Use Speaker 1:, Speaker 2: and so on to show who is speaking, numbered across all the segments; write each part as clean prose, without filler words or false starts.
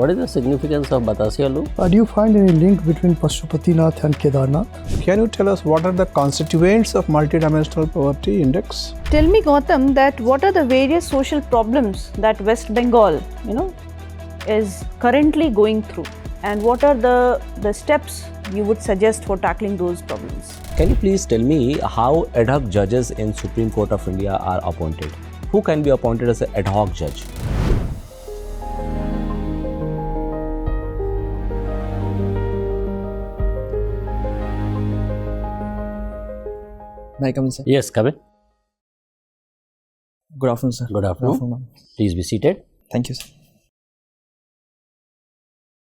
Speaker 1: What is the significance of Batasiya loop?
Speaker 2: Do you find any link between Pashupatinath and Kedarnath?
Speaker 3: Can you tell us what are the constituents of multidimensional poverty index?
Speaker 4: Tell me, Goutam, that what are the various social problems that West Bengal, is currently going through, and what are the steps you would suggest for tackling those problems?
Speaker 5: Can you please tell me how ad hoc judges in Supreme Court of India are appointed? Who can be appointed as an ad hoc judge?
Speaker 6: May I come in, sir?
Speaker 1: Yes, come in.
Speaker 6: Good afternoon, sir.
Speaker 1: Good afternoon. Please be seated.
Speaker 6: Thank you, sir.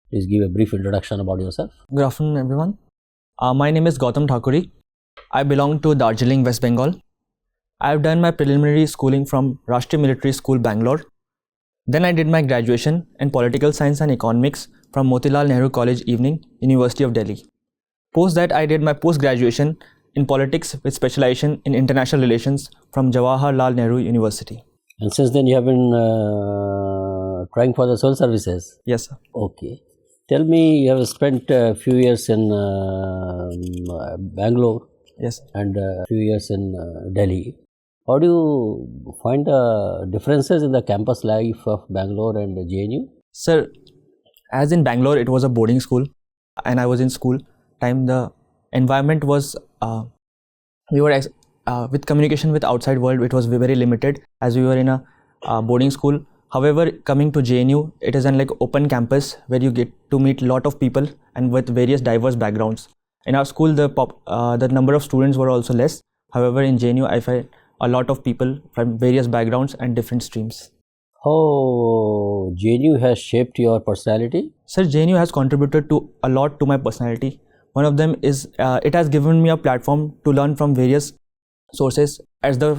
Speaker 1: Please give a brief introduction about yourself.
Speaker 6: Good afternoon, everyone. My name is Goutam Thakuri. I belong to Darjeeling, West Bengal. I have done my preliminary schooling from Rashtriya Military School, Bangalore. Then I did my graduation in Political Science and Economics from Motilal Nehru College Evening, University of Delhi. Post that, I did my post-graduation in politics with specialization in international relations from Jawaharlal Nehru University.
Speaker 1: And since then you have been trying for the civil services?
Speaker 6: Yes, sir.
Speaker 1: Okay. Tell me, you have spent a few years in Bangalore.
Speaker 6: Yes.
Speaker 1: And a few years in Delhi. How do you find the differences in the campus life of Bangalore and JNU?
Speaker 6: Sir, as in Bangalore, it was a boarding school and I was in school time. The environment was, we were with communication with outside world, it was very limited as we were in a boarding school. However, coming to JNU, it is an open campus where you get to meet a lot of people and with various diverse backgrounds. In our school, the number of students were also less. However, in JNU, I find a lot of people from various backgrounds and different streams.
Speaker 1: How JNU has shaped your personality?
Speaker 6: Sir, JNU has contributed a lot to my personality. One of them is it has given me a platform to learn from various sources. As the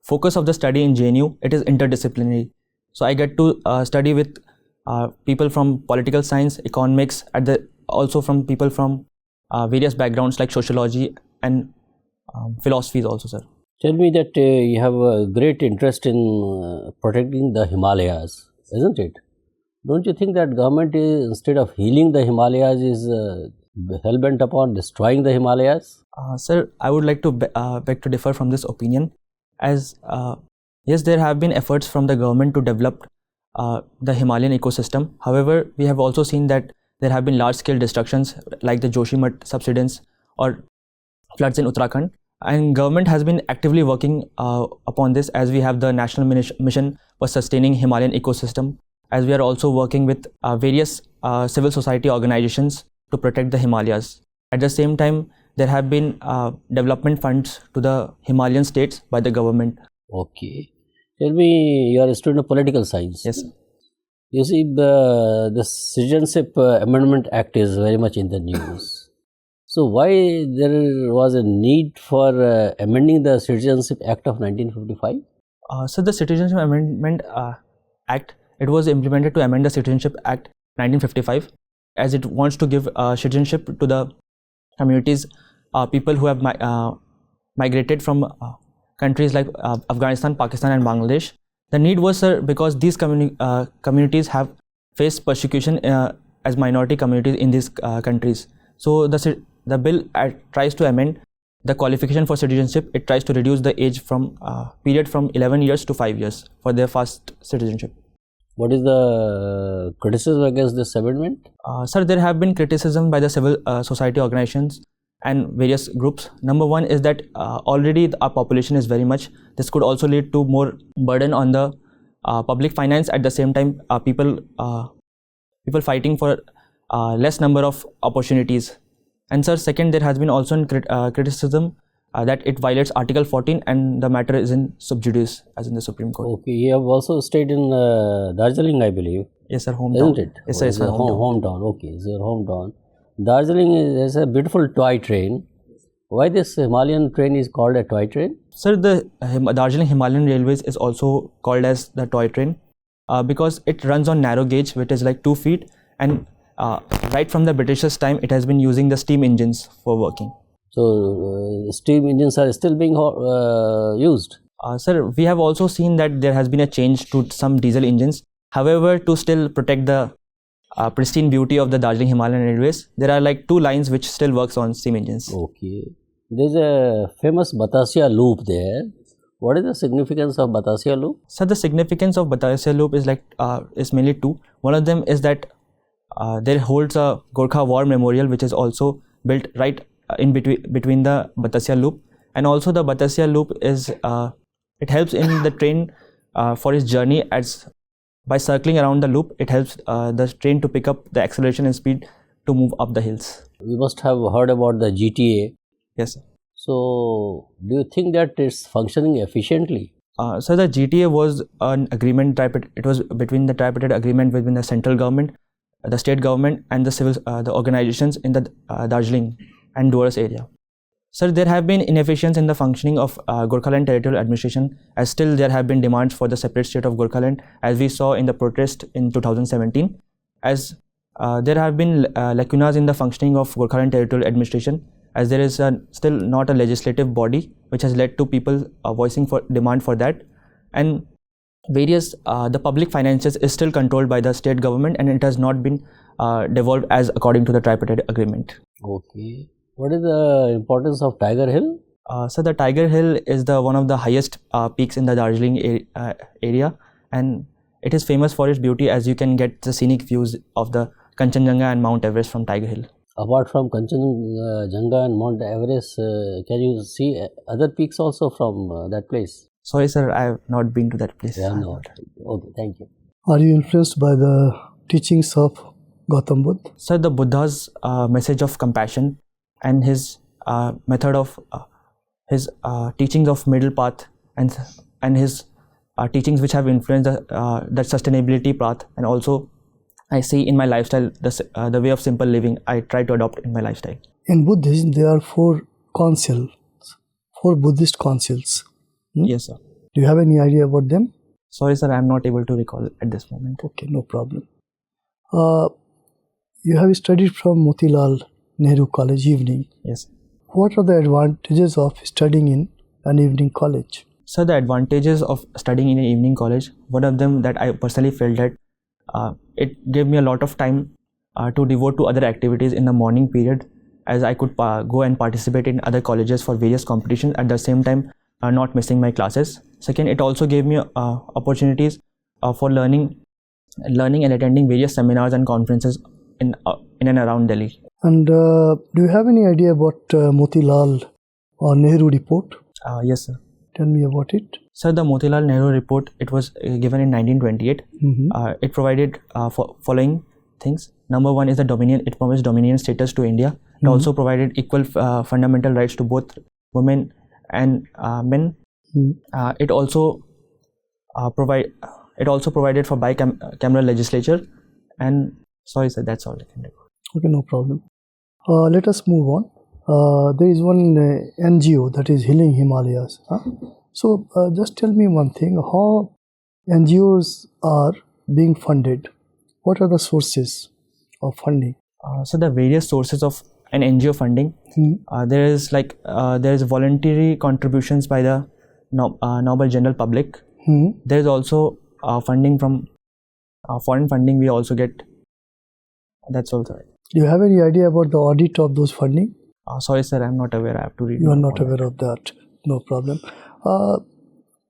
Speaker 6: focus of the study in JNU, it is interdisciplinary. So I get to study with people from political science, economics, also from people from various backgrounds like sociology and philosophies also, sir.
Speaker 1: Tell me that you have a great interest in protecting the Himalayas, isn't it? Don't you think that government is, instead of healing the Himalayas, is hell-bent upon destroying the Himalayas?
Speaker 6: Sir, I would like to beg to differ from this opinion, as yes, there have been efforts from the government to develop the Himalayan ecosystem. However, we have also seen that there have been large-scale destructions like the Joshimath subsidence or floods in Uttarakhand. And government has been actively working upon this, as we have the National Mission for Sustaining Himalayan Ecosystem, as we are also working with various civil society organizations to protect the Himalayas. At the same time, there have been development funds to the Himalayan states by the government.
Speaker 1: Okay. Tell me, you are a student of political science.
Speaker 6: Yes, sir.
Speaker 1: You see, the Citizenship Amendment Act is very much in the news. So why there was a need for amending the Citizenship Act of 1955?
Speaker 6: So the Citizenship Amendment Act, it was implemented to amend the Citizenship Act 1955, as it wants to give citizenship to the communities, people who have migrated from countries like Afghanistan, Pakistan and Bangladesh. The need was, sir, because these communities have faced persecution as minority communities in these countries. So the bill tries to amend the qualification for citizenship. It tries to reduce the age from period from 11 years to 5 years for their first citizenship.
Speaker 1: What is the criticism against this amendment?
Speaker 6: Sir, there have been criticism by the civil society organizations and various groups. Number one is that already our population is very much. This could also lead to more burden on the public finance. At the same time, people fighting for less number of opportunities. And sir, second, there has been also criticism that it violates Article 14 and the matter is in sub judice, as in the Supreme Court.
Speaker 1: Okay, you have also stayed in Darjeeling, I believe.
Speaker 6: Yes, sir, hometown.
Speaker 1: Isn't it?
Speaker 6: Yes, sir, it's my hometown.
Speaker 1: Hometown, okay, it's your hometown. Darjeeling is a beautiful toy train. Why this Himalayan train is called a toy train?
Speaker 6: Sir, the Darjeeling Himalayan Railways is also called as the toy train because it runs on narrow gauge, which is like 2 feet, and right from the Britishers' time, it has been using the steam engines for working.
Speaker 1: So, steam engines are still being used?
Speaker 6: Sir, we have also seen that there has been a change to some diesel engines. However, to still protect the pristine beauty of the Darjeeling Himalayan railways, there are like 2 lines which still works on steam engines.
Speaker 1: Okay. There's a famous Batasia loop there. What is the significance of Batasia loop?
Speaker 6: So the significance of Batasia loop is is mainly 2. One of them is that there holds a Gorkha War Memorial which is also built right in between the Batasia loop, and also the Batasia loop is it helps in the train for its journey, as by circling around the loop it helps the train to pick up the acceleration and speed to move up the hills.
Speaker 1: You must have heard about the GTA.
Speaker 6: Yes, sir.
Speaker 1: So, do you think that it's functioning efficiently?
Speaker 6: So the GTA was an agreement it was between the tripartite agreement between the central government, the state government, and the organizations in the Darjeeling and Doors area. So there have been inefficiencies in the functioning of Gorkhaland Territorial Administration, as still there have been demands for the separate state of Gorkhaland, as we saw in the protest in 2017, as there have been lacunas in the functioning of Gorkhaland Territorial Administration, as there is still not a legislative body, which has led to people voicing for demand for that, and various the public finances is still controlled by the state government, and it has not been devolved as according to the tripartite agreement.
Speaker 1: Okay. What is the importance of Tiger Hill?
Speaker 6: So the Tiger Hill is one of the highest peaks in the Darjeeling area, and it is famous for its beauty, as you can get the scenic views of the Kanchenjunga and Mount Everest from Tiger Hill.
Speaker 1: Apart from Kanchenjunga and Mount Everest, can you see other peaks also from that place?
Speaker 6: Sorry, sir, I have not been to that place.
Speaker 1: Yeah, no. Okay, thank you.
Speaker 2: Are you influenced by the teachings of Gautam Buddha?
Speaker 6: Sir, the Buddha's message of compassion and his method of his teachings of middle path, and his teachings which have influenced that sustainability path, and also I see in my lifestyle the way of simple living I try to adopt in my lifestyle.
Speaker 2: In Buddhism, there are 4 councils, 4 Buddhist councils.
Speaker 6: Yes, sir.
Speaker 2: Do you have any idea about them?
Speaker 6: Sorry, sir, I am not able to recall at this moment.
Speaker 2: Okay, no problem. You have studied from Motilal Nehru College evening.
Speaker 6: Yes.
Speaker 2: What are the advantages of studying in an evening college?
Speaker 6: So the advantages of studying in an evening college, one of them that I personally felt that it gave me a lot of time to devote to other activities in the morning period, as I could go and participate in other colleges for various competitions at the same time, not missing my classes. Second, it also gave me opportunities for learning and attending various seminars and conferences in and around Delhi.
Speaker 2: And do you have any idea about Motilal or Nehru report?
Speaker 6: Yes, sir.
Speaker 2: Tell me about it.
Speaker 6: Sir, the Motilal Nehru report, it was given in 1928. It provided following things. Number 1 is the dominion. It promised dominion status to India. It also provided equal fundamental rights to both women and men. It also provided for bicameral legislature. And sorry, sir, that's all I can do.
Speaker 2: Okay, no problem. Let us move on. There is one NGO that is Healing Himalayas. So just tell me one thing, how NGOs are being funded? What are the sources of funding?
Speaker 6: So the various sources of an NGO funding, there is voluntary contributions by the noble general public. There is also funding from foreign funding we also get. That's also right.
Speaker 2: Do you have any idea about the audit of those funding?
Speaker 6: Sorry, sir, I am not aware. I have to read.
Speaker 2: You are not aware of that. No problem.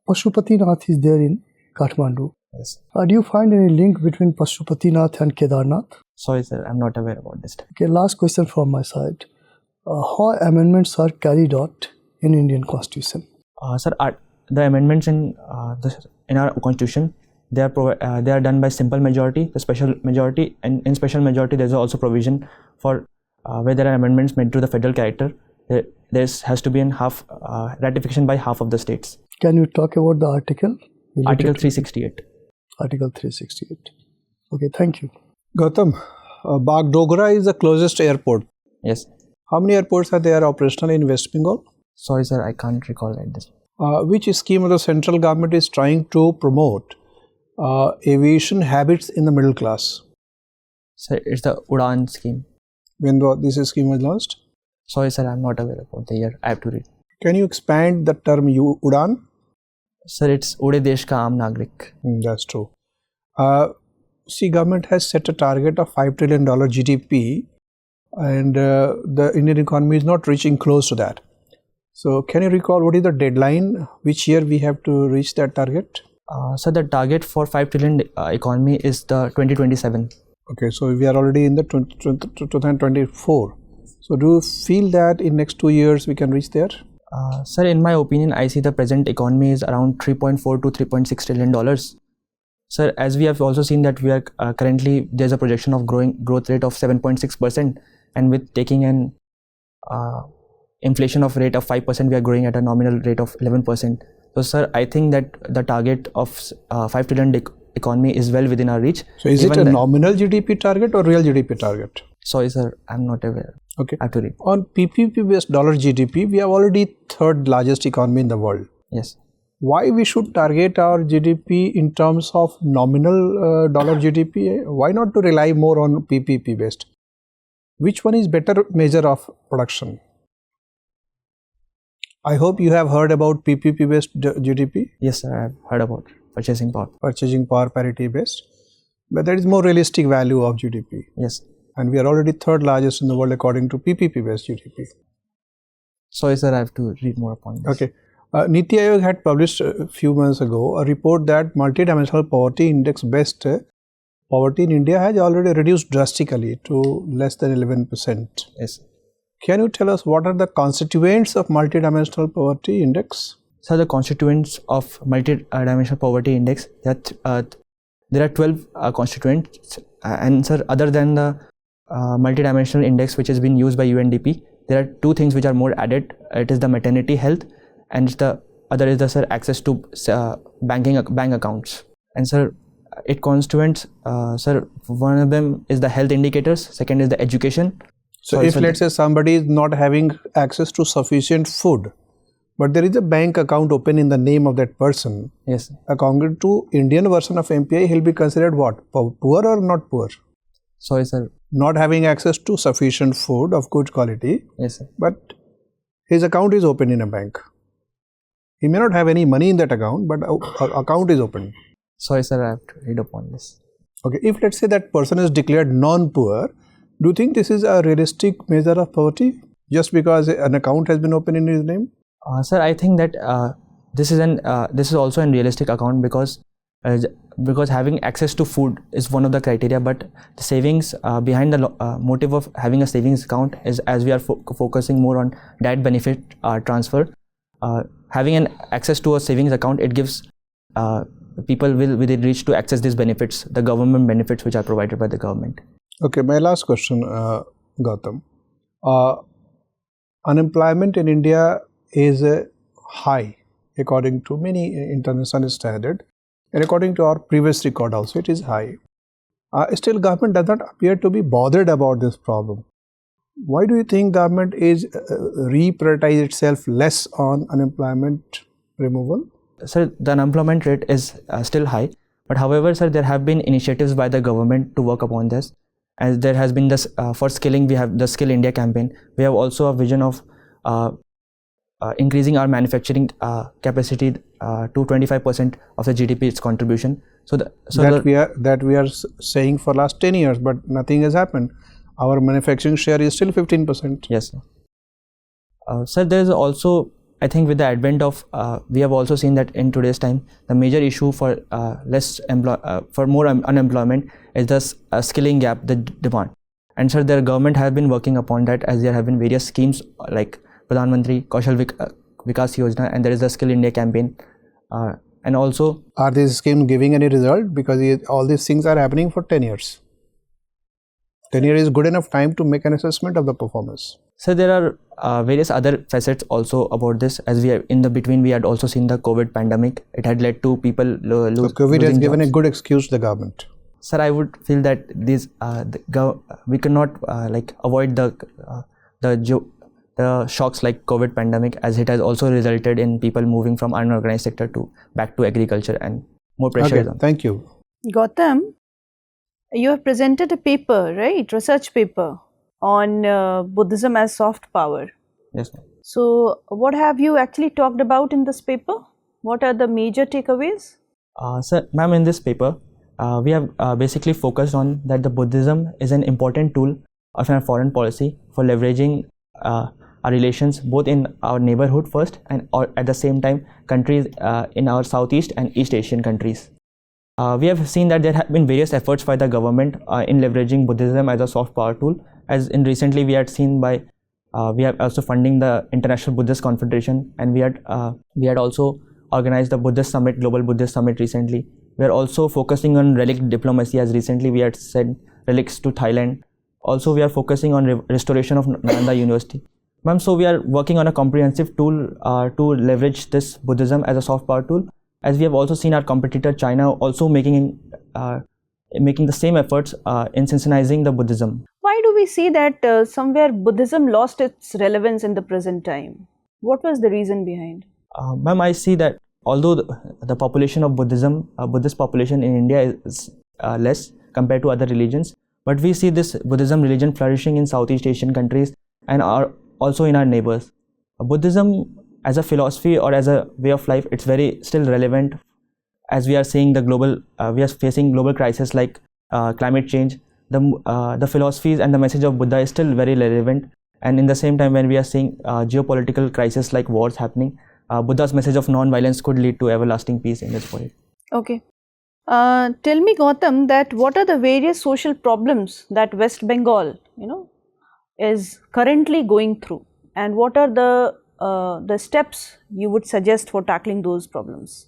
Speaker 2: Pashupatinath is there in Kathmandu.
Speaker 6: Yes.
Speaker 2: Do you find any link between Pashupatinath and Kedarnath?
Speaker 6: Sorry, sir, I am not aware about this.
Speaker 2: Okay, last question from my side. How amendments are carried out in Indian Constitution?
Speaker 6: Sir, the amendments in our Constitution, they are done by simple majority, the special majority, and in special majority there is also provision for where there are amendments made to the federal character. There has to be ratification by half of the states.
Speaker 2: Can you talk about the article?
Speaker 6: Article 368.
Speaker 2: Article 368. Okay, thank you.
Speaker 3: Gautam, Bagdogra is the closest airport.
Speaker 6: Yes.
Speaker 3: How many airports are there operational in West Bengal?
Speaker 6: Sorry, sir, I can't recall at this.
Speaker 3: Which scheme of the central government is trying to promote aviation habits in the middle class?
Speaker 6: Sir, it's the Udan scheme.
Speaker 3: When this scheme was launched?
Speaker 6: Sorry, sir, I'm not aware about the year. I have to read.
Speaker 3: Can you expand the term Udan?
Speaker 6: Sir, it's Ude Desh Ka Aam Nagrik.
Speaker 3: That's true. see, government has set a target of $5 trillion GDP, and the Indian economy is not reaching close to that. So can you recall what is the deadline, which year we have to reach that target?
Speaker 6: So the target for 5 trillion economy is the 2027.
Speaker 3: Okay, so we are already in the 2024. So do you feel that in next 2 years we can reach there?
Speaker 6: Sir, in my opinion, I see the present economy is around $3.4 to $3.6 trillion. Sir, as we have also seen that we are currently, there's a projection of growth rate of 7.6%, and with taking an inflation of rate of 5%, we are growing at a nominal rate of 11%. So sir, I think that the target of 5 trillion economy is well within our reach.
Speaker 3: So is it a nominal GDP target or real GDP target?
Speaker 6: Sorry sir, I'm not aware.
Speaker 3: Okay.
Speaker 6: I have to read.
Speaker 3: On PPP based dollar GDP, we are already third largest economy in the world.
Speaker 6: Yes.
Speaker 3: Why we should target our GDP in terms of nominal dollar GDP? Why not to rely more on PPP based? Which one is better measure of production? I hope you have heard about PPP based GDP.
Speaker 6: Yes sir, I have heard about purchasing power.
Speaker 3: Purchasing power parity based. But that is more realistic value of GDP.
Speaker 6: Yes.
Speaker 3: And we are already third largest in the world according to PPP based GDP.
Speaker 6: Sorry sir, I have to read more upon this.
Speaker 3: Okay. Niti Aayog had published a few months ago a report that multidimensional poverty index based poverty in India has already reduced drastically to less than 11%.
Speaker 6: Yes.
Speaker 3: Can you tell us what are the constituents of multidimensional poverty index?
Speaker 6: So the constituents of multi-dimensional poverty index, that there are 12 constituents, and sir, other than the multi-dimensional index which has been used by UNDP, there are two things which are more added. It is the maternity health, and the other is the sir access to bank accounts. And sir, it constituents, sir, one of them is the health indicators, second is the education.
Speaker 3: So if let's say somebody is not having access to sufficient food, but there is a bank account open in the name of that person.
Speaker 6: Yes.
Speaker 3: According to Indian version of MPI, he'll be considered what? Poor or not poor?
Speaker 6: Sorry sir.
Speaker 3: Not having access to sufficient food of good quality.
Speaker 6: Yes sir.
Speaker 3: But his account is open in a bank. He may not have any money in that account, but account is open.
Speaker 6: Sorry sir, I have to read upon this.
Speaker 3: Okay, if let's say that person is declared non-poor, do you think this is a realistic measure of poverty just because an account has been opened in his name?
Speaker 6: Sir, I think that this is also a realistic account because having access to food is one of the criteria, but the savings behind the motive of having a savings account is, as we are focusing more on direct benefit transfer, having an access to a savings account, it gives people within reach to access these benefits, the government benefits which are provided by the government.
Speaker 3: Okay, my last question, Goutam. Unemployment in India is high according to many international standards, and according to our previous record also it is high. Still government does not appear to be bothered about this problem. Why do you think government is reprioritize itself less on unemployment removal?
Speaker 6: Sir, the unemployment rate is still high, but however sir, there have been initiatives by the government to work upon this. As there has been this for skilling, we have the Skill India campaign. We have also a vision of increasing our manufacturing capacity to 25% of the GDP its contribution.
Speaker 3: That we are saying for last 10 years, but nothing has happened. Our manufacturing share is still 15%.
Speaker 6: Yes, sir. Sir, there is also, I think, with the advent of we have also seen that in today's time, the major issue for more unemployment is the skilling gap, the demand. And sir, the government has been working upon that, as there have been various schemes like Pradhan Mantri Kaushal Vikas Yojana, and there is the Skill India campaign. And also,
Speaker 3: are these schemes giving any result? Because all these things are happening for 10 years. 10 years is good enough time to make an assessment of the performance.
Speaker 6: So there are various other facets also about this. As we have, in the between, we had also seen the COVID pandemic. It had led to people losing
Speaker 3: So COVID has given
Speaker 6: jobs.
Speaker 3: a good excuse to the government.
Speaker 6: Sir, I would feel that these we cannot avoid the shocks like COVID pandemic, as it has also resulted in people moving from unorganized sector to back to agriculture, and more pressure.
Speaker 3: Okay, thank you.
Speaker 4: Goutam, you have presented a paper, right? Research paper on Buddhism as soft power.
Speaker 6: Yes, ma'am.
Speaker 4: So, what have you actually talked about in this paper? What are the major takeaways?
Speaker 6: Sir, ma'am, in this paper, we have basically focused on that the Buddhism is an important tool of our foreign policy for leveraging our relations both in our neighborhood first and or at the same time countries in our Southeast and East Asian countries. We have seen that there have been various efforts by the government in leveraging Buddhism as a soft power tool, as in recently we had seen by we are also funding the International Buddhist Confederation, and we had also organized the Buddhist Summit, Global Buddhist Summit recently. We are also focusing on relic diplomacy, as recently we had sent relics to Thailand. Also, we are focusing on restoration of Nalanda University. Ma'am, so we are working on a comprehensive tool to leverage this Buddhism as a soft power tool, as we have also seen our competitor China also making the same efforts in synchronizing the Buddhism.
Speaker 4: Why do we see that somewhere Buddhism lost its relevance in the present time? What was the reason behind?
Speaker 6: Ma'am, I see that although the population of Buddhism, Buddhist population in India is less compared to other religions, but we see this Buddhism religion flourishing in Southeast Asian countries and are also in our neighbors. Buddhism as a philosophy or as a way of life, it's very still relevant, as we are seeing we are facing global crisis like climate change. The philosophies and the message of Buddha is still very relevant, and in the same time when we are seeing geopolitical crisis like wars happening, Buddha's message of non-violence could lead to everlasting peace in this world.
Speaker 4: Okay. Tell me, Goutam, that what are the various social problems that West Bengal, is currently going through, and what are the steps you would suggest for tackling those problems?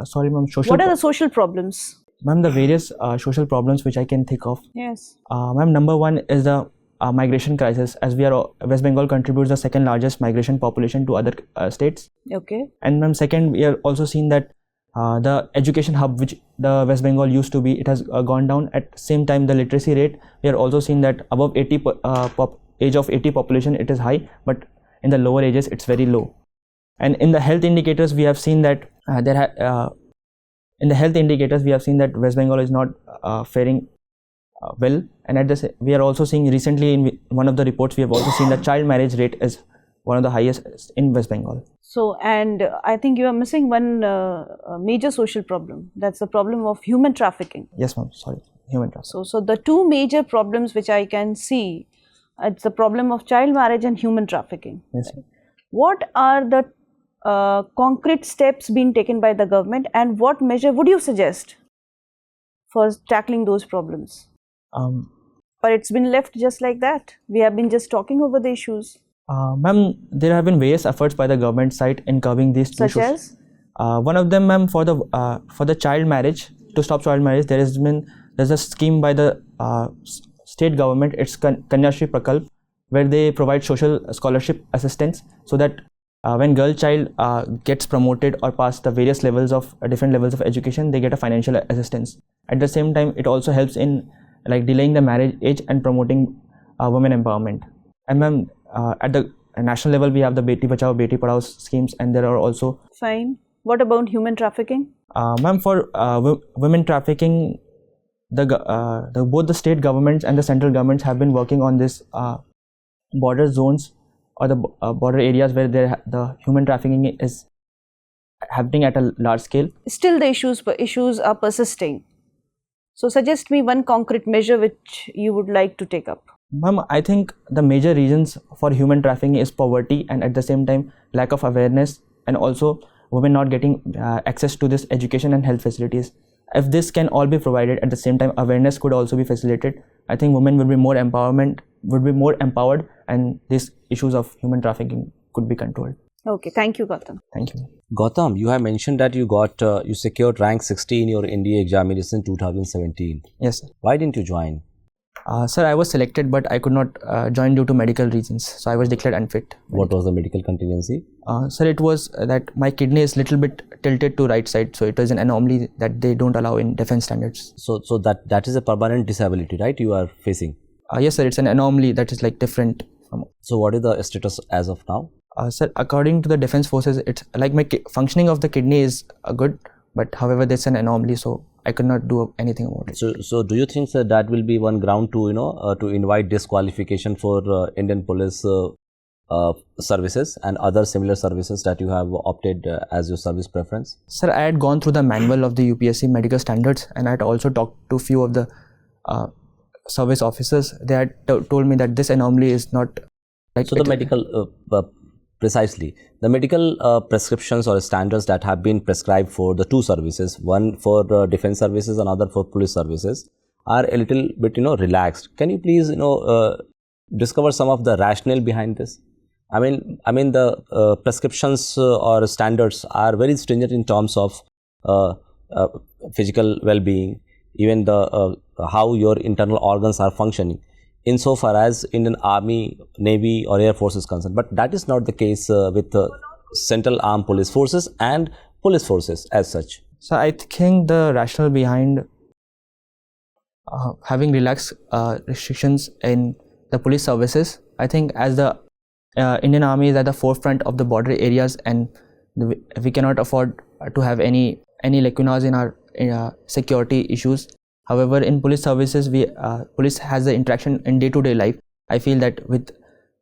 Speaker 6: Sorry, ma'am.
Speaker 4: What are the social problems?
Speaker 6: Ma'am, the various social problems which I can think of.
Speaker 4: Yes.
Speaker 6: Ma'am, number one is the migration crisis, as West Bengal contributes the second largest migration population to other states.
Speaker 4: Okay.
Speaker 6: And ma'am, second, we are also seeing that the education hub which the West Bengal used to be, it has gone down. At the same time, the literacy rate, we are also seeing that above age of 80 population, it is high, but in the lower ages, it's very low. And in the health indicators, we have seen that West Bengal is not faring well. And we are also seeing recently in one of the reports, we have also seen that child marriage rate is one of the highest in West Bengal.
Speaker 4: So, and I think you are missing one major social problem. That's the problem of human trafficking.
Speaker 6: Yes, ma'am. Sorry, human trafficking.
Speaker 4: So the two major problems which I can see, it's the problem of child marriage and human trafficking.
Speaker 6: Yes.
Speaker 4: Right? What are the concrete steps being taken by the government, and what measure would you suggest for tackling those problems? But it's been left just like that. We have been just talking over the issues.
Speaker 6: Ma'am, there have been various efforts by the government side in curbing these two
Speaker 4: Such as?
Speaker 6: One of them, ma'am, for the child marriage, to stop child marriage, there's a scheme by the state government. It's Kanyashri Prakalp, where they provide social scholarship assistance, so that when girl child gets promoted or past the various levels of different levels of education, they get a financial assistance. At the same time, it also helps in like delaying the marriage age and promoting women empowerment. And ma'am, at the national level, we have the Beti Bachao, Beti Padhao schemes, and there are also.
Speaker 4: Fine. What about human trafficking?
Speaker 6: Ma'am, for women trafficking, both the state governments and the central governments have been working on this border zones or the border areas where the human trafficking is happening at a large scale.
Speaker 4: Still, the issues are persisting. So, suggest me one concrete measure which you would like to take up.
Speaker 6: Ma'am, I think the major reasons for human trafficking is poverty, and at the same time lack of awareness, and also women not getting access to this education and health facilities. If this can all be provided, at the same time awareness could also be facilitated, I think women would be more empowered, and these issues of human trafficking could be controlled.
Speaker 4: Okay, thank you, Goutam.
Speaker 6: Thank you.
Speaker 5: Goutam, you have mentioned that you secured rank 60 in your NDA examination 2017.
Speaker 6: Yes, sir.
Speaker 5: Why didn't you join?
Speaker 6: Sir, I was selected, but I could not join due to medical reasons. So I was declared unfit.
Speaker 5: What was the medical contingency?
Speaker 6: Sir, it was that my kidney is little bit tilted to right side. So it was an anomaly that they don't allow in defense standards.
Speaker 5: So that is a permanent disability, right? You are facing.
Speaker 6: Yes, sir. It's an anomaly that is like different from.
Speaker 5: So what is the status as of now?
Speaker 6: Sir, according to the defense forces, it's like my functioning of the kidney is good, but however, there's an anomaly, so I could not do anything about it.
Speaker 5: So do you think that will be one ground to to invite disqualification for Indian police services and other similar services that you have opted as your service preference?
Speaker 6: Sir, I had gone through the manual of the UPSC medical standards, and I had also talked to few of the service officers. They had told me that this anomaly is not like...
Speaker 5: So the medical, precisely, the medical prescriptions or standards that have been prescribed for the two services, one for defense services, another for police services, are a little bit, relaxed. Can you please, discover some of the rationale behind this? I mean the prescriptions or standards are very stringent in terms of physical well-being, even the how your internal organs are functioning, insofar as Indian Army, Navy or Air Force is concerned. But that is not the case with Central Armed Police Forces and police forces as such.
Speaker 6: So I think the rationale behind having relaxed restrictions in the police services, I think as the Indian Army is at the forefront of the border areas, and we cannot afford to have any lacunas in our security issues. However, in police services, police has the interaction in day-to-day life. I feel that with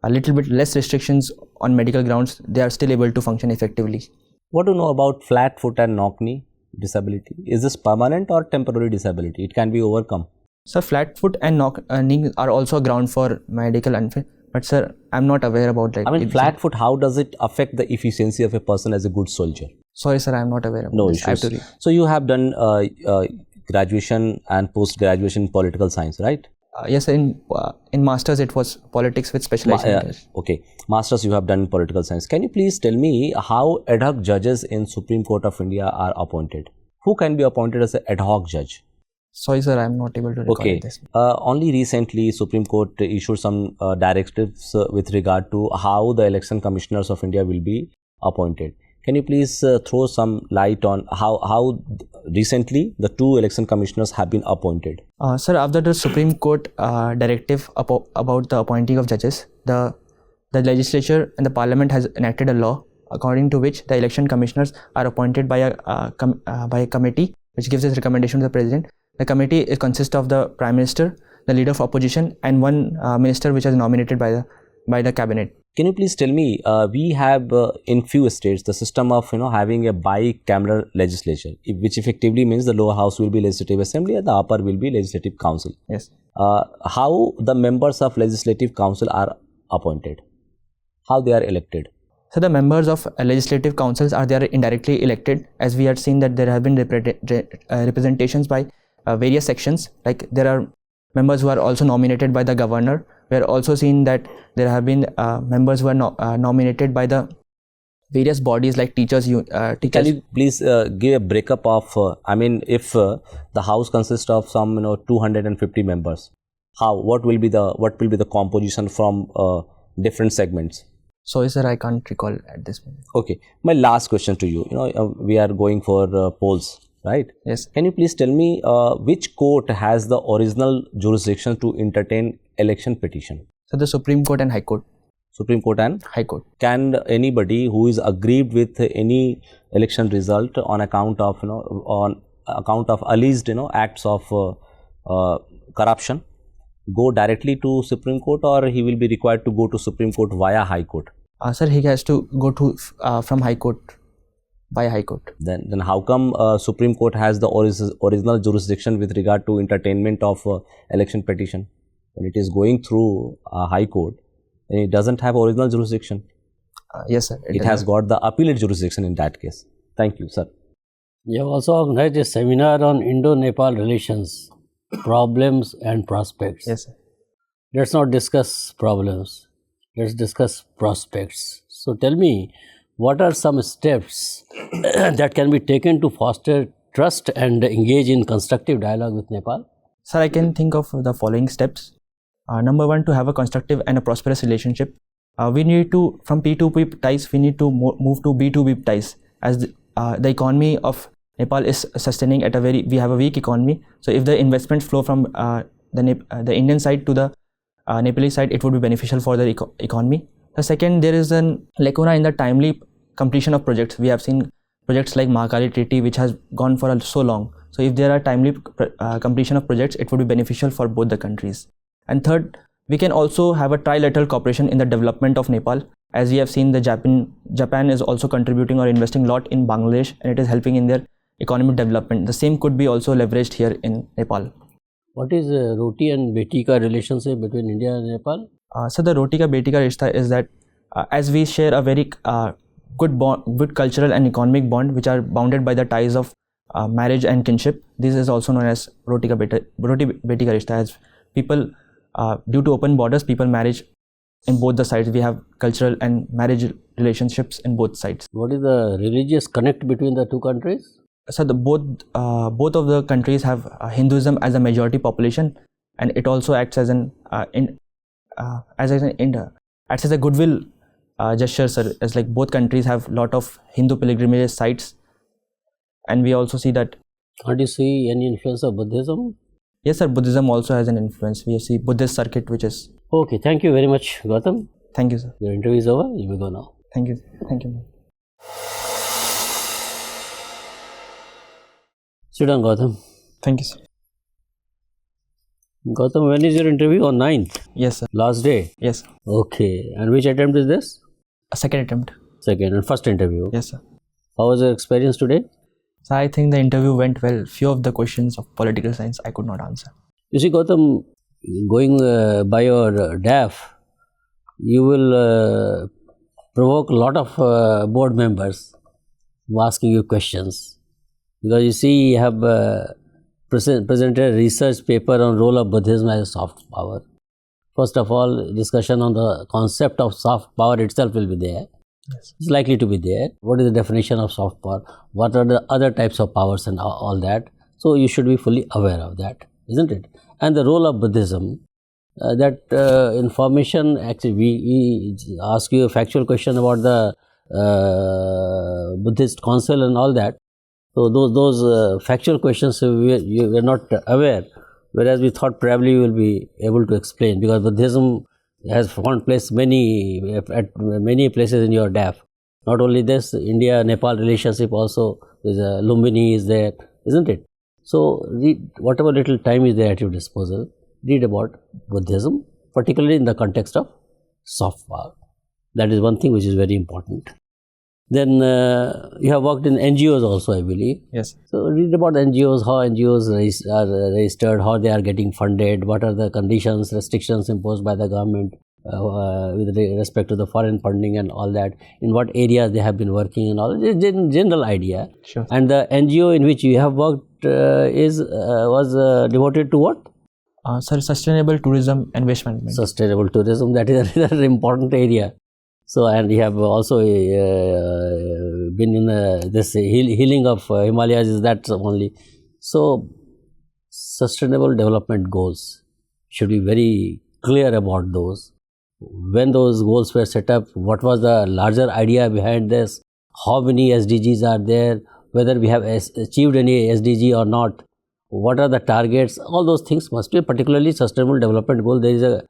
Speaker 6: a little bit less restrictions on medical grounds, they are still able to function effectively.
Speaker 5: What do you know about flat foot and knock knee disability? Is this permanent or temporary disability? It can be overcome.
Speaker 6: So flat foot and knock knee are also a ground for medical unfit. But sir, I'm not aware about that.
Speaker 5: I mean, flat foot, how does it affect the efficiency of a person as a good soldier?
Speaker 6: Sorry sir, I'm not aware about this.
Speaker 5: No issues. So you have done graduation and post-graduation in political science, right?
Speaker 6: Yes, in masters it was politics with specialization.
Speaker 5: Okay, masters you have done in political science. Can you please tell me how ad hoc judges in Supreme Court of India are appointed? Who can be appointed as an ad hoc judge?
Speaker 6: Sorry sir, I'm not able to recall this.
Speaker 5: Only recently Supreme Court issued some directives with regard to how the election commissioners of India will be appointed. Can you please throw some light on how recently the two election commissioners have been appointed?
Speaker 6: Sir, after the Supreme Court directive about the appointing of judges, the legislature and the parliament has enacted a law according to which the election commissioners are appointed by a committee which gives its recommendation to the president. The committee consists of the Prime Minister, the Leader of Opposition, and one minister which is nominated by the cabinet.
Speaker 5: Can you please tell me, we have in few states the system of having a bicameral legislature, which effectively means the lower house will be Legislative Assembly and the upper will be Legislative Council.
Speaker 6: Yes.
Speaker 5: How the members of Legislative Council are appointed? How they are elected?
Speaker 6: So the members of legislative councils are indirectly elected, as we had seen that there have been representations by various sections. Like there are members who are also nominated by the governor. We are also seen that there have been members who are nominated by the various bodies like teachers.
Speaker 5: Can you please give a breakup of? If the house consists of some 250 members, what will be the composition from different segments?
Speaker 6: Sorry sir, I can't recall at this moment.
Speaker 5: Okay, my last question to you. We are going for polls, right?
Speaker 6: Yes.
Speaker 5: Can you please tell me which court has the original jurisdiction to entertain election petition?
Speaker 6: So the Supreme Court and High Court.
Speaker 5: Supreme Court and
Speaker 6: High Court.
Speaker 5: Can anybody who is aggrieved with any election result on account of alleged acts of corruption go directly to Supreme Court, or he will be required to go to Supreme Court via High Court?
Speaker 6: Sir, he has to go to from High Court via High Court.
Speaker 5: Then how come Supreme Court has the original jurisdiction with regard to entertainment of election petition? When it is going through High Court, then it doesn't have original jurisdiction.
Speaker 6: Yes sir.
Speaker 5: It has got the appellate jurisdiction in that case. Thank you, sir.
Speaker 1: You have also organized a seminar on Indo-Nepal relations, problems and prospects.
Speaker 6: Yes sir.
Speaker 1: Let's not discuss problems. Let's discuss prospects. So tell me, what are some steps that can be taken to foster trust and engage in constructive dialogue with Nepal?
Speaker 6: Sir, I can think of the following steps. Number one, to have a constructive and a prosperous relationship. We need to, from P2P ties, we need to move to B2B ties, as the economy of Nepal is sustaining at we have a weak economy. So if the investments flow from the Indian side to the Nepalese side, it would be beneficial for the economy. The second, there is a lacuna in the timely completion of projects. We have seen projects like Mahakali Treaty, which has gone for so long. So if there are timely completion of projects, it would be beneficial for both the countries. And third, we can also have a trilateral cooperation in the development of Nepal. As we have seen, the Japan is also contributing or investing a lot in Bangladesh, and it is helping in their economic development. The same could be also leveraged here in Nepal.
Speaker 1: What is roti and beti ka relationship between India and Nepal?
Speaker 6: So the roti ka beti ka rishta is that as we share a very good cultural and economic bond, which are bounded by the ties of marriage and kinship, this is also known as roti beti ka rishta. As people, due to open borders, people marriage in both the sides. We have cultural and marriage relationships in both sides.
Speaker 1: What is the religious connect between the two countries?
Speaker 6: So both of the countries have Hinduism as a majority population, and it also acts as a goodwill gesture, sir. As like both countries have lot of Hindu pilgrimage sites, and we also see that.
Speaker 1: Can't you see any influence of Buddhism?
Speaker 6: Yes, sir. Buddhism also has an influence. We see Buddhist circuit, which is.
Speaker 1: Okay, thank you very much, Goutam.
Speaker 6: Thank you, sir.
Speaker 1: Your interview is over. You may go now.
Speaker 6: Thank you. Thank you.
Speaker 1: Sit down, Goutam.
Speaker 6: Thank you, sir.
Speaker 1: Goutam, when is your interview? On 9th?
Speaker 6: Yes, sir.
Speaker 1: Last day?
Speaker 6: Yes, sir.
Speaker 1: Okay. And which attempt is this?
Speaker 6: A second attempt.
Speaker 1: Second and first interview.
Speaker 6: Yes, sir.
Speaker 1: How was your experience today?
Speaker 6: So I think the interview went well. Few of the questions of political science I could not answer.
Speaker 1: You see, Goutam, going by your DAF, you will provoke a lot of board members asking you questions. Because you see, you have presented a research paper on role of Buddhism as a soft power. First of all, discussion on the concept of soft power itself will be there.
Speaker 6: Yes.
Speaker 1: It's likely to be there. What is the definition of soft power? What are the other types of powers and all that? So you should be fully aware of that, isn't it? And the role of Buddhism, that information, actually we ask you a factual question about the Buddhist council and all that. So those factual questions you were not aware, whereas we thought probably you will be able to explain, because Buddhism has found place at many places in your DAF. Not only this, India-Nepal relationship also, there's Lumbini is there, isn't it? So read whatever little time is there at your disposal, read about Buddhism, particularly in the context of soft power. That is one thing which is very important. Then you have worked in NGOs also, I believe.
Speaker 6: Yes.
Speaker 1: So read about NGOs, how NGOs are registered, how they are getting funded, what are the conditions, restrictions imposed by the government with respect to the foreign funding and all that, in what areas they have been working and all. General idea.
Speaker 6: Sure.
Speaker 1: And the NGO in which you have worked was devoted to what?
Speaker 6: Sir, sustainable tourism and waste management.
Speaker 1: Sustainable tourism, that is another important area. So, and you have also been in this healing of Himalayas, is that only. So, sustainable development goals should be very clear about those. When those goals were set up, what was the larger idea behind this, how many SDGs are there, whether we have achieved any SDG or not, what are the targets, all those things must be, particularly sustainable development goal. There is a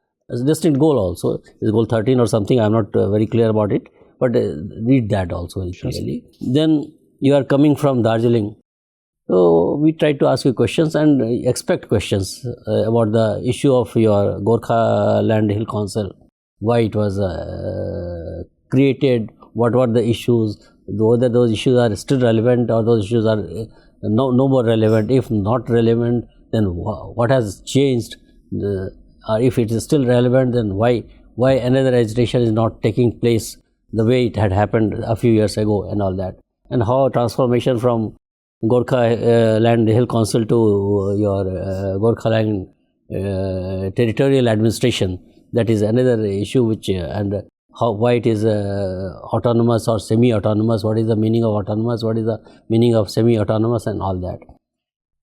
Speaker 1: distinct goal also, is goal 13 or something, I am not very clear about it, but read that also very clearly. Then you are coming from Darjeeling, so we try to ask you questions and expect questions about the issue of your Gorkha Land Hill Council, why it was created, what were the issues, whether those issues are still relevant or those issues are no more relevant. If not relevant, then what has changed? Or if it is still relevant, then why another agitation is not taking place the way it had happened a few years ago and all that, and how transformation from Gorkha Land Hill Council to your Gorkha Land Territorial Administration, that is another issue which and why it is autonomous or semi-autonomous, what is the meaning of autonomous, what is the meaning of semi-autonomous and all that.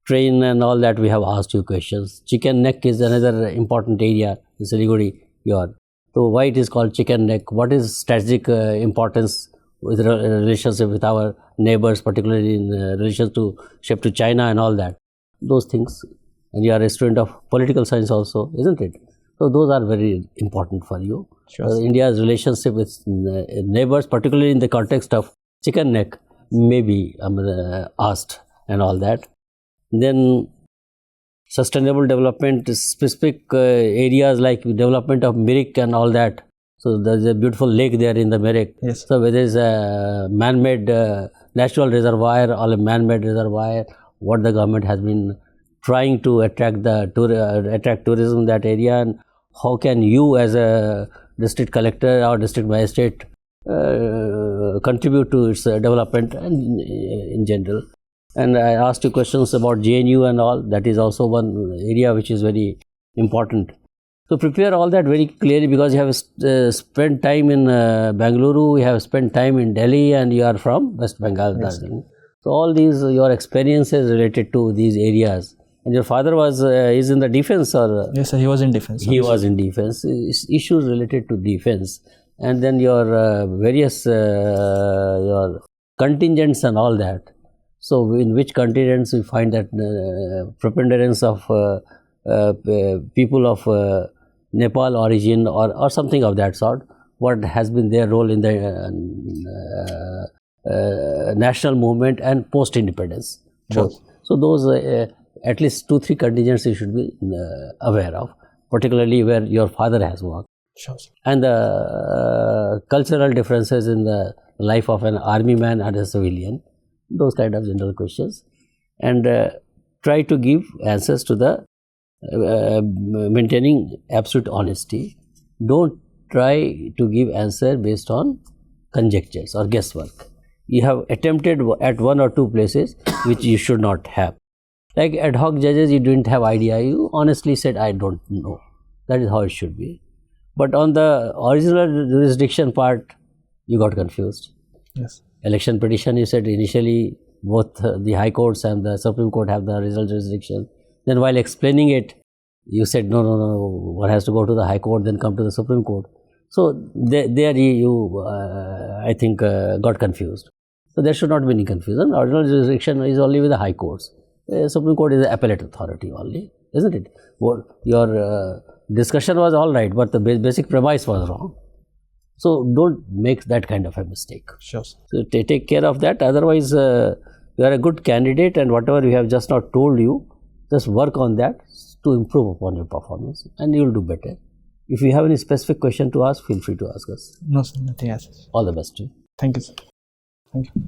Speaker 1: Train and all that, we have asked you questions. Chicken neck is another important area in Siliguri. So why it is called chicken neck? What is strategic importance with relationship with our neighbors, particularly in relation to China and all that? Those things. And you are a student of political science also, isn't it? So those are very important for you.
Speaker 6: Sure.
Speaker 1: India's relationship with neighbors, particularly in the context of chicken neck, may be asked and all that. Then sustainable development, specific areas like development of Mirik and all that. So there's a beautiful lake there in the Mirik.
Speaker 6: Yes.
Speaker 1: So whether it's a man-made natural reservoir or a man-made reservoir, what the government has been trying to attract attract tourism in that area, and how can you as a district collector or district magistrate contribute to its development and in general. And I asked you questions about JNU and all. That is also one area which is very important. So prepare all that very clearly, because you have spent time in Bengaluru, you have spent time in Delhi, and you are from West Bengal, Darjeeling. So all these your experiences related to these areas. And your father is in the defense, or?
Speaker 6: Yes, sir, he was in defense.
Speaker 1: He was in defense. Issues related to defense, and then your various your contingents and all that. So in which contingents we find that preponderance of people of Nepal origin or something of that sort. What has been their role in the national movement and post-independence?
Speaker 6: Sure.
Speaker 1: So those at least 2-3 contingents you should be aware of, particularly where your father has worked.
Speaker 6: Sure.
Speaker 1: And the cultural differences in the life of an army man and a civilian, those kind of general questions. And try to give answers to the maintaining absolute honesty. Don't try to give answer based on conjectures or guesswork. You have attempted at 1 or 2 places which you should not have. Like ad hoc judges, you didn't have idea. You honestly said, I don't know. That is how it should be. But on the original jurisdiction part, you got confused.
Speaker 6: Yes.
Speaker 1: Election petition, you said initially both the High Courts and the Supreme Court have the original jurisdiction. Then while explaining it, you said, no, one has to go to the High Court, then come to the Supreme Court. So there you, I think, got confused. So there should not be any confusion. Original jurisdiction is only with the High Courts. Supreme Court is the appellate authority only, isn't it? Well, your discussion was all right, but the basic premise was wrong. So don't make that kind of a mistake.
Speaker 6: Sure.
Speaker 1: So take care of that. Otherwise, you are a good candidate, and whatever we have just now told you, just work on that to improve upon your performance, and you will do better. If you have any specific question to ask, feel free to ask us.
Speaker 6: No, sir, nothing else.
Speaker 1: All the best to you.
Speaker 6: Thank you, sir. Thank you.